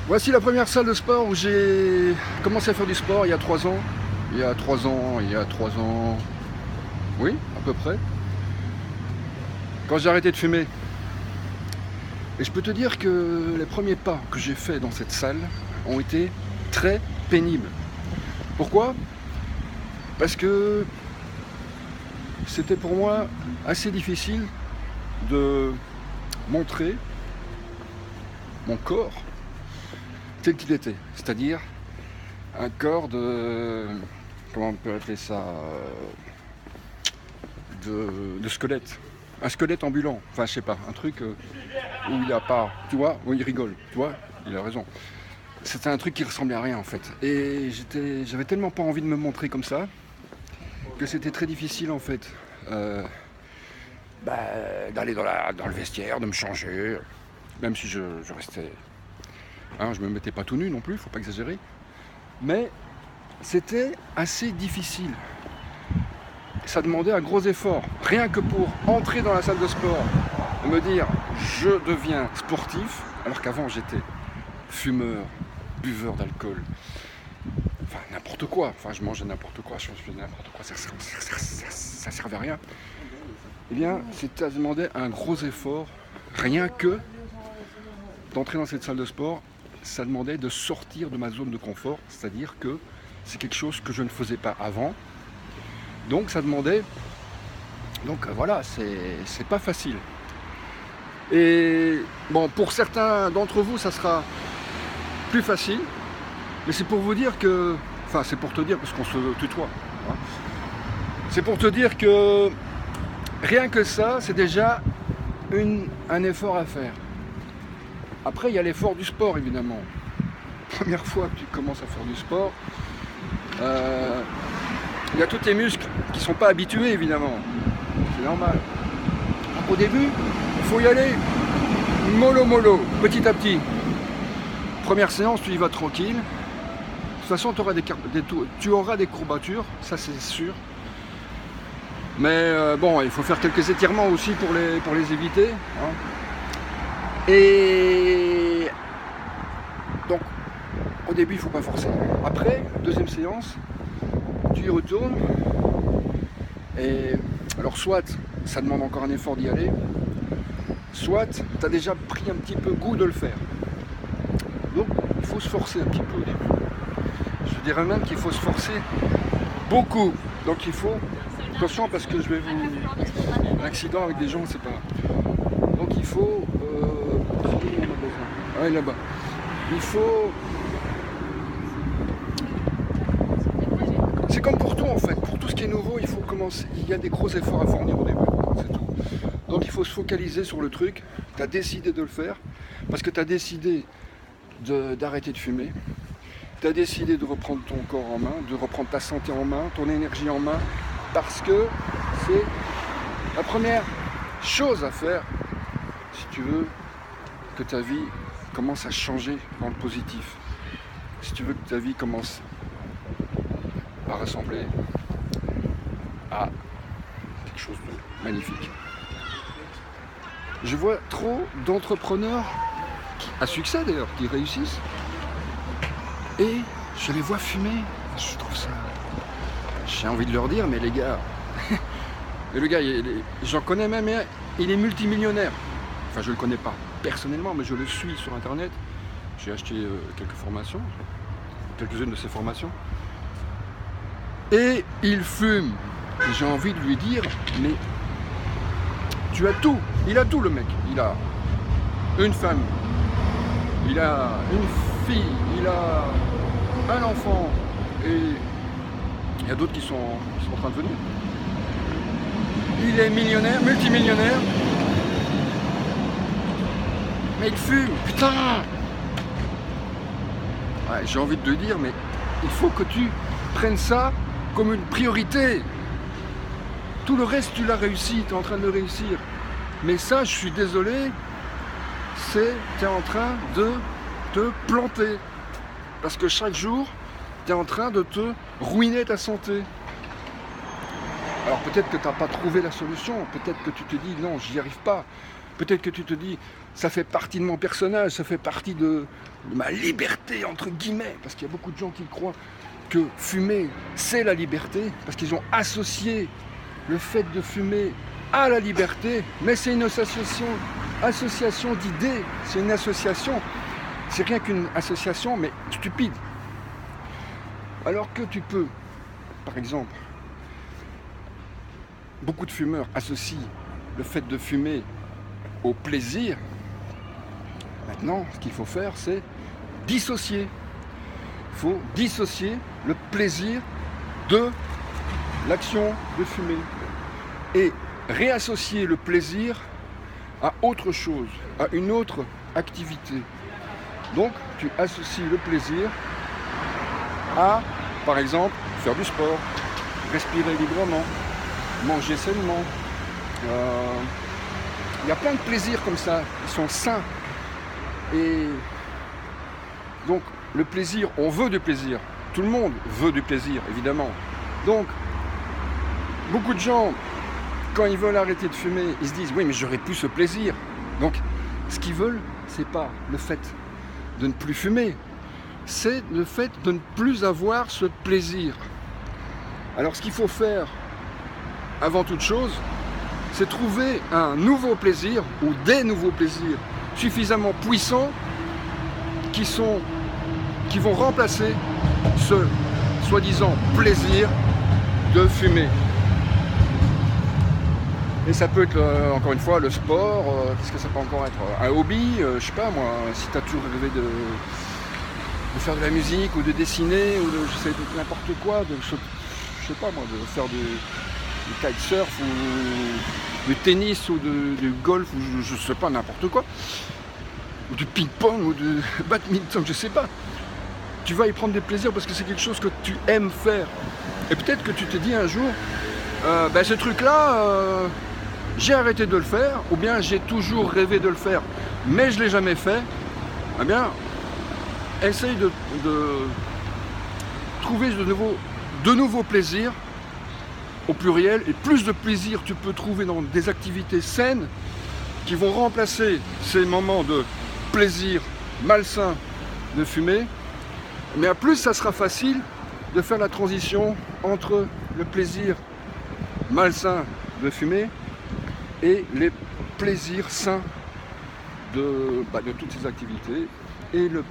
Voici la première salle de sport où j'ai commencé à faire du sport il y a 3 ans. Il y a 3 ans, oui, à peu près, quand j'ai arrêté de fumer. Et je peux te dire que les premiers pas que j'ai faits dans cette salle ont été très pénibles. Pourquoi? Parce que c'était pour moi assez difficile de montrer mon corps tel qu'il était, c'est-à-dire un corps de, comment on peut appeler ça, de squelette, un squelette ambulant, enfin je sais pas, un truc où il n'y a pas, tu vois, où il rigole, tu vois, il a raison. C'était un truc qui ressemblait à rien en fait, et j'avais tellement pas envie de me montrer comme ça, que c'était très difficile en fait d'aller dans le vestiaire, de me changer, même si je restais, hein, je me mettais pas tout nu non plus, faut pas exagérer, mais c'était assez difficile. Ça demandait un gros effort, rien que pour entrer dans la salle de sport et me dire je deviens sportif, alors qu'avant j'étais fumeur, buveur d'alcool, enfin n'importe quoi, enfin je mangeais n'importe quoi, je faisais n'importe quoi, ça servait à rien. Eh bien, ça demandait un gros effort, rien que d'entrer dans cette salle de sport, ça demandait de sortir de ma zone de confort, c'est-à-dire que c'est quelque chose que je ne faisais pas avant. Donc ça demandait, voilà, c'est pas facile. Et bon, pour certains d'entre vous, ça sera plus facile, mais c'est pour vous dire que, enfin c'est pour te dire, parce qu'on se tutoie, hein, c'est pour te dire que rien que ça, c'est déjà un effort à faire. Après, il y a l'effort du sport, évidemment. Première fois que tu commences à faire du sport, il y a tous tes muscles qui ne sont pas habitués, évidemment. C'est normal. Donc, au début, il faut y aller mollo, petit à petit. Première séance, tu y vas tranquille. De toute façon, tu auras des courbatures, ça c'est sûr. Mais bon, il faut faire quelques étirements aussi pour les éviter, hein. Et donc, au début, il ne faut pas forcer. Après, deuxième séance, tu y retournes. Et alors, soit ça demande encore un effort d'y aller, soit tu as déjà pris un petit peu goût de le faire. Donc, il faut se forcer un petit peu au début. Je dirais même qu'il faut se forcer beaucoup. Donc, il faut... Attention, parce que je vais vous... L'accident avec des gens, c'est pas... Donc, il faut... Ouais, là-bas. Il faut... C'est comme pour tout en fait. Pour tout ce qui est nouveau, il faut commencer. Il y a des gros efforts à fournir au début. C'est tout. Donc il faut se focaliser sur le truc. Tu as décidé de le faire. Parce que tu as décidé d'arrêter de fumer. Tu as décidé de reprendre ton corps en main, de reprendre ta santé en main, ton énergie en main. Parce que c'est la première chose à faire si tu veux que ta vie commence à changer dans le positif. Si tu veux que ta vie commence à ressembler à quelque chose de magnifique. Je vois trop d'entrepreneurs à succès d'ailleurs qui réussissent et je les vois fumer. Je trouve ça... J'ai envie de leur dire, mais les gars... Et le gars, j'en connais même, il est multimillionnaire. Enfin, je le connais pas personnellement, mais je le suis sur internet. J'ai acheté quelques formations, quelques-unes de ses formations. Et il fume. Et j'ai envie de lui dire, mais tu as tout. Il a tout le mec. Il a une femme, il a une fille, il a un enfant. Et il y a d'autres qui sont en train de venir. Il est millionnaire, multimillionnaire. Mais il fume, putain! Ouais, j'ai envie de lui dire, mais il faut que tu prennes ça comme une priorité. Tout le reste, tu l'as réussi, tu es en train de le réussir. Mais ça, je suis désolé, tu es en train de te planter. Parce que chaque jour, tu es en train de te ruiner ta santé. Alors peut-être que tu n'as pas trouvé la solution, peut-être que tu te dis non, j'y arrive pas. Peut-être que tu te dis, ça fait partie de mon personnage, ça fait partie de ma liberté, entre guillemets, parce qu'il y a beaucoup de gens qui croient que fumer, c'est la liberté, parce qu'ils ont associé le fait de fumer à la liberté, mais c'est une association d'idées, c'est une association, c'est rien qu'une association, mais stupide. Alors que tu peux, par exemple, beaucoup de fumeurs associent le fait de fumer au plaisir. Maintenant, ce qu'il faut faire, c'est dissocier. Il faut dissocier le plaisir de l'action de fumer et réassocier le plaisir à autre chose, à une autre activité. Donc, tu associes le plaisir à, par exemple, faire du sport, respirer librement, manger sainement. Il y a plein de plaisirs comme ça, qui sont sains. Et donc, le plaisir, on veut du plaisir. Tout le monde veut du plaisir, évidemment. Donc, beaucoup de gens, quand ils veulent arrêter de fumer, ils se disent « Oui, mais j'aurais plus ce plaisir ». Donc, ce qu'ils veulent, c'est pas le fait de ne plus fumer, c'est le fait de ne plus avoir ce plaisir. Alors, ce qu'il faut faire, avant toute chose, c'est trouver un nouveau plaisir, ou des nouveaux plaisirs, suffisamment puissants, qui vont remplacer ce soi-disant plaisir de fumer. Et ça peut être, encore une fois, le sport, qu'est-ce que ça peut encore être? Un hobby, je sais pas moi, si tu as toujours rêvé de faire de la musique, ou de dessiner, ou de, je sais, de n'importe quoi, je sais pas moi, de faire du kitesurf, ou du tennis, ou du golf, ou je sais pas, n'importe quoi, ou du ping-pong, ou du badminton, je sais pas. Tu vas y prendre des plaisirs parce que c'est quelque chose que tu aimes faire. Et peut-être que tu te dis un jour, ce truc-là, j'ai arrêté de le faire, ou bien j'ai toujours rêvé de le faire, mais je ne l'ai jamais fait. Eh bien, essaye de trouver de nouveaux plaisirs, au pluriel, et plus de plaisir tu peux trouver dans des activités saines qui vont remplacer ces moments de plaisir malsain de fumer, mais à plus ça sera facile de faire la transition entre le plaisir malsain de fumer et les plaisirs sains de toutes ces activités. Et le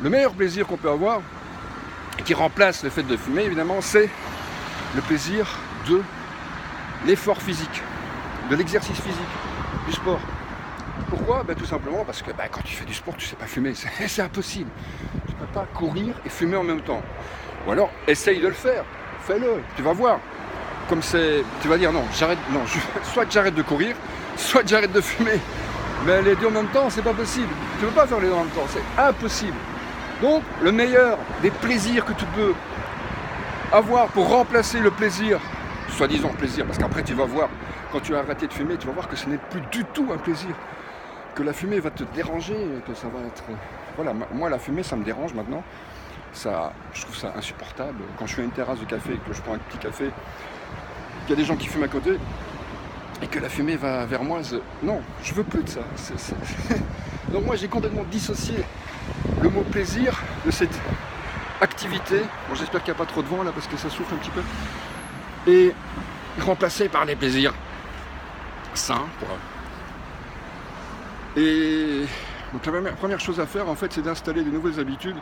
meilleur plaisir qu'on peut avoir, qui remplace le fait de fumer évidemment, c'est le plaisir de l'effort physique, de l'exercice physique, du sport. Pourquoi? Tout simplement parce que quand tu fais du sport, tu ne sais pas fumer, c'est impossible. Tu ne peux pas courir et fumer en même temps. Ou alors, essaye de le faire, fais-le, tu vas voir. Comme tu vas dire non, soit j'arrête de courir, soit j'arrête de fumer. Mais les deux en même temps, c'est pas possible. Tu ne peux pas faire les deux en même temps, c'est impossible. Donc, le meilleur des plaisirs que tu peux avoir pour remplacer le plaisir, soi-disant plaisir, parce qu'après tu vas voir, quand tu as arrêté de fumer, tu vas voir que ce n'est plus du tout un plaisir, que la fumée va te déranger, que ça va être... Voilà, moi la fumée ça me dérange maintenant, je trouve ça insupportable. Quand je suis à une terrasse de café et que je prends un petit café, qu'il y a des gens qui fument à côté, et que la fumée va vers moi, non, je veux plus de ça. Donc moi j'ai complètement dissocié le mot plaisir de cette activité. Bon, j'espère qu'il n'y a pas trop de vent là parce que ça souffle un petit peu. Et remplacé par des plaisirs sains. Et donc la première chose à faire en fait, c'est d'installer de nouvelles habitudes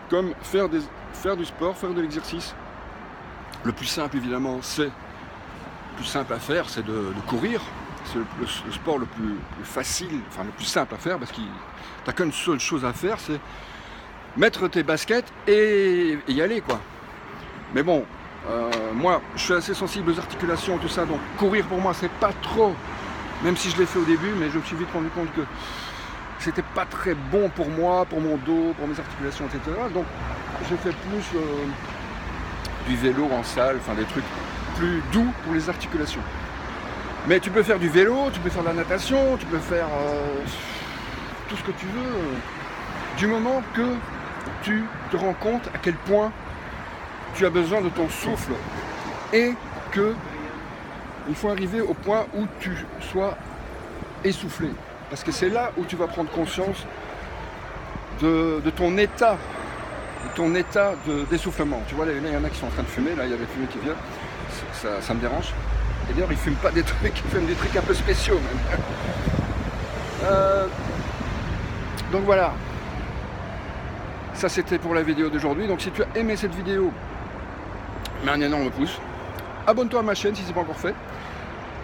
comme faire du sport, faire de l'exercice. Le plus simple évidemment, plus simple à faire, c'est de courir. C'est le sport le plus facile, enfin le plus simple à faire parce que t'as qu'une seule chose à faire, c'est mettre tes baskets et y aller quoi. Mais bon, moi je suis assez sensible aux articulations, tout ça, donc courir pour moi c'est pas trop, même si je l'ai fait au début, mais je me suis vite rendu compte que c'était pas très bon pour moi, pour mon dos, pour mes articulations, etc. Donc je fais plus du vélo en salle, enfin des trucs plus doux pour les articulations. Mais tu peux faire du vélo, tu peux faire de la natation, tu peux faire tout ce que tu veux, du moment que tu te rends compte à quel point tu as besoin de ton souffle et que il faut arriver au point où tu sois essoufflé. Parce que c'est là où tu vas prendre conscience de ton état d'essoufflement. Tu vois, là, il y en a qui sont en train de fumer, là, il y a des fumées qui viennent, ça me dérange. Et d'ailleurs, ils fument pas des trucs, ils fument des trucs un peu spéciaux même. Donc voilà, ça c'était pour la vidéo d'aujourd'hui. Donc si tu as aimé cette vidéo, mets un énorme pouce, abonne-toi à ma chaîne si ce n'est pas encore fait,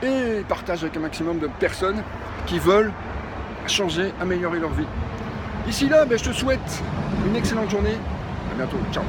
et partage avec un maximum de personnes qui veulent changer, améliorer leur vie. D'ici là, je te souhaite une excellente journée, à bientôt, ciao.